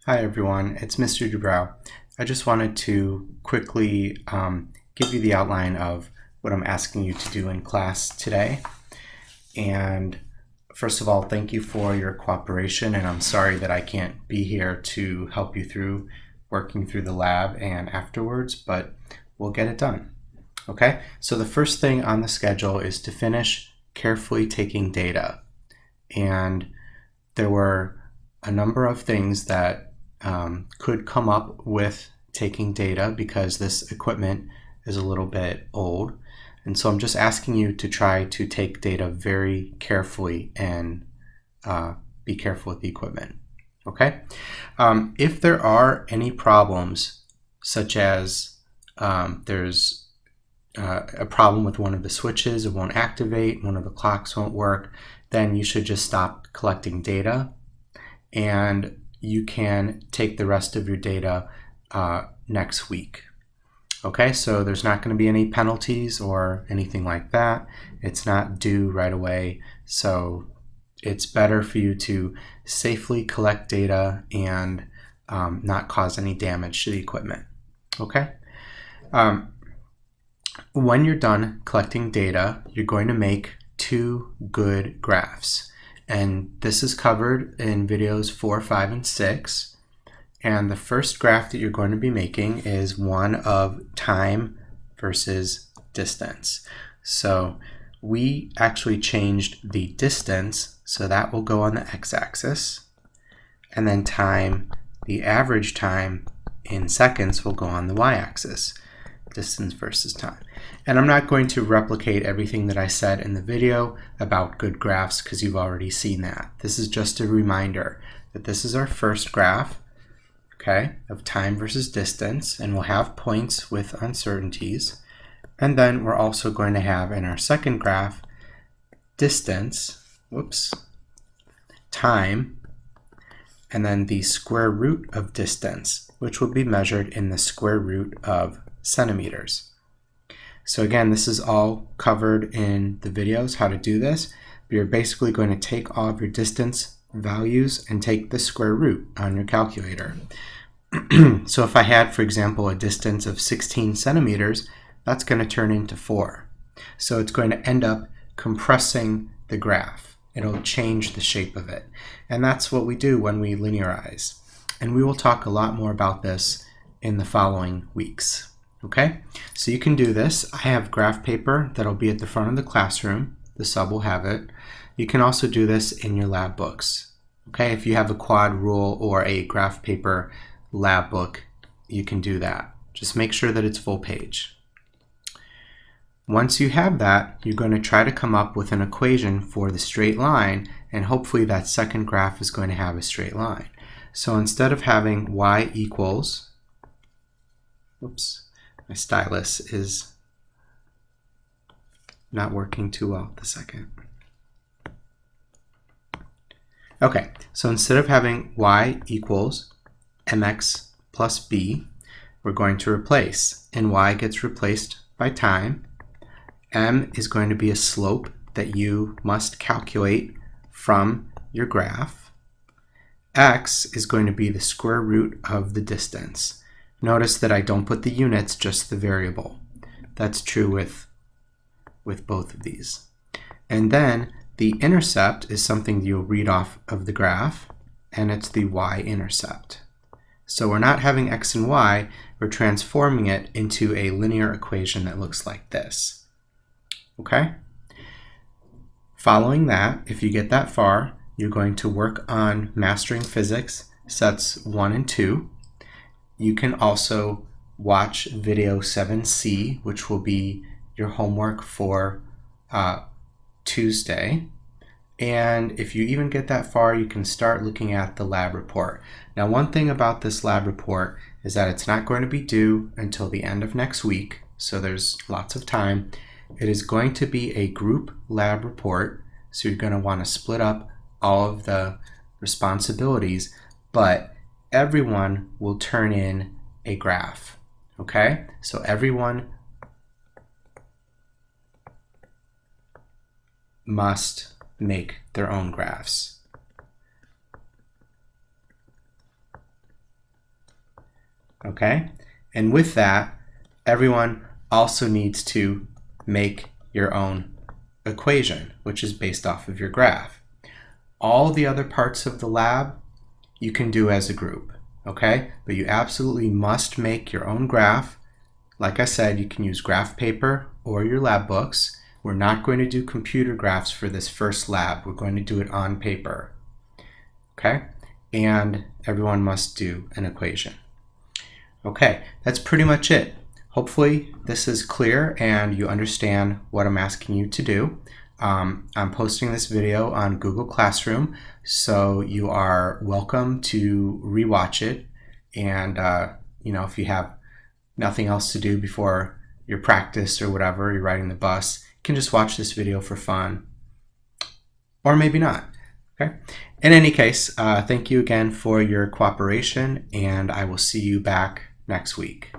Hi everyone, it's Mr. Dubrow. I just wanted to quickly give you the outline of what I'm asking you to do in class today. And first of all, thank you for your cooperation, and I'm sorry that I can't be here to help you through working through the lab and afterwards, but we'll get it done. Okay, so the first thing on the schedule is to finish carefully taking data. And there were a number of things that could come up with taking data because this equipment is a little bit old. And so I'm just asking you to try to take data very carefully and be careful with the equipment. Okay? If there are any problems, such as there's a problem with one of the switches, it won't activate, one of the clocks won't work, then you should just stop collecting data, and you can take the rest of your data next week. Okay, so there's not going to be any penalties or anything like that. It's not due right away, so it's better for you to safely collect data and not cause any damage to the equipment. Okay? When you're done collecting data, you're going to make 2 good graphs. And this is covered in videos 4, 5, and 6. And the first graph that you're going to be making is one of time versus distance. So we actually changed the distance, so that will go on the x-axis. And then time, the average time in seconds, will go on the y-axis. Distance versus time. And I'm not going to replicate everything that I said in the video about good graphs because you've already seen that. This is just a reminder that this is our first graph, okay, of time versus distance, and we'll have points with uncertainties. And then we're also going to have in our second graph distance, time, and then the square root of distance, which will be measured in the square root of centimeters. So again, this is all covered in the videos, how to do this. But you're basically going to take all of your distance values and take the square root on your calculator. So if I had, for example, a distance of 16 centimeters, that's going to turn into 4. So it's going to end up compressing the graph. It'll change the shape of it. And that's what we do when we linearize. And we will talk a lot more about this in the following weeks. Okay, so you can do this. I have graph paper that'll be at the front of the classroom. The sub will have it. You can also do this in your lab books. Okay, if you have a quad rule or a graph paper lab book, you can do that. Just make sure that it's full page. Once you have that, you're going to try to come up with an equation for the straight line, and hopefully that second graph is going to have a straight line. So instead of having y equals, my stylus is not working too well this second. Okay, so instead of having y equals mx plus b, we're going to replace, and y gets replaced by time. M is going to be a slope that you must calculate from your graph. X is going to be the square root of the distance. Notice that I don't put the units, just the variable. That's true with both of these. And then the intercept is something you'll read off of the graph, and it's the y-intercept. So we're not having x and y, we're transforming it into a linear equation that looks like this. Okay? Following that, if you get that far, you're going to work on mastering physics, sets 1 and 2. You can also watch video 7C, which will be your homework for Tuesday. And if you even get that far, you can start looking at the lab report. Now, one thing about this lab report is that it's not going to be due until the end of next week, so there's lots of time. It is going to be a group lab report, so you're going to want to split up all of the responsibilities, but everyone will turn in a graph. Okay? So everyone must make their own graphs. okay? And with that, everyone also needs to make your own equation, which is based off of your graph. All the other parts of the lab you can do as a group, okay? But you absolutely must make your own graph. Like I said, you can use graph paper or your lab books. We're not going to do computer graphs for this first lab. We're going to do it on paper, okay? And everyone must do an equation. Okay, that's pretty much it. Hopefully this is clear and you understand what I'm asking you to do. I'm posting this video on Google Classroom, so you are welcome to rewatch it. And if you have nothing else to do before your practice or whatever, you're riding the bus, you can just watch this video for fun, or maybe not. Okay. In any case, thank you again for your cooperation, and I will see you back next week.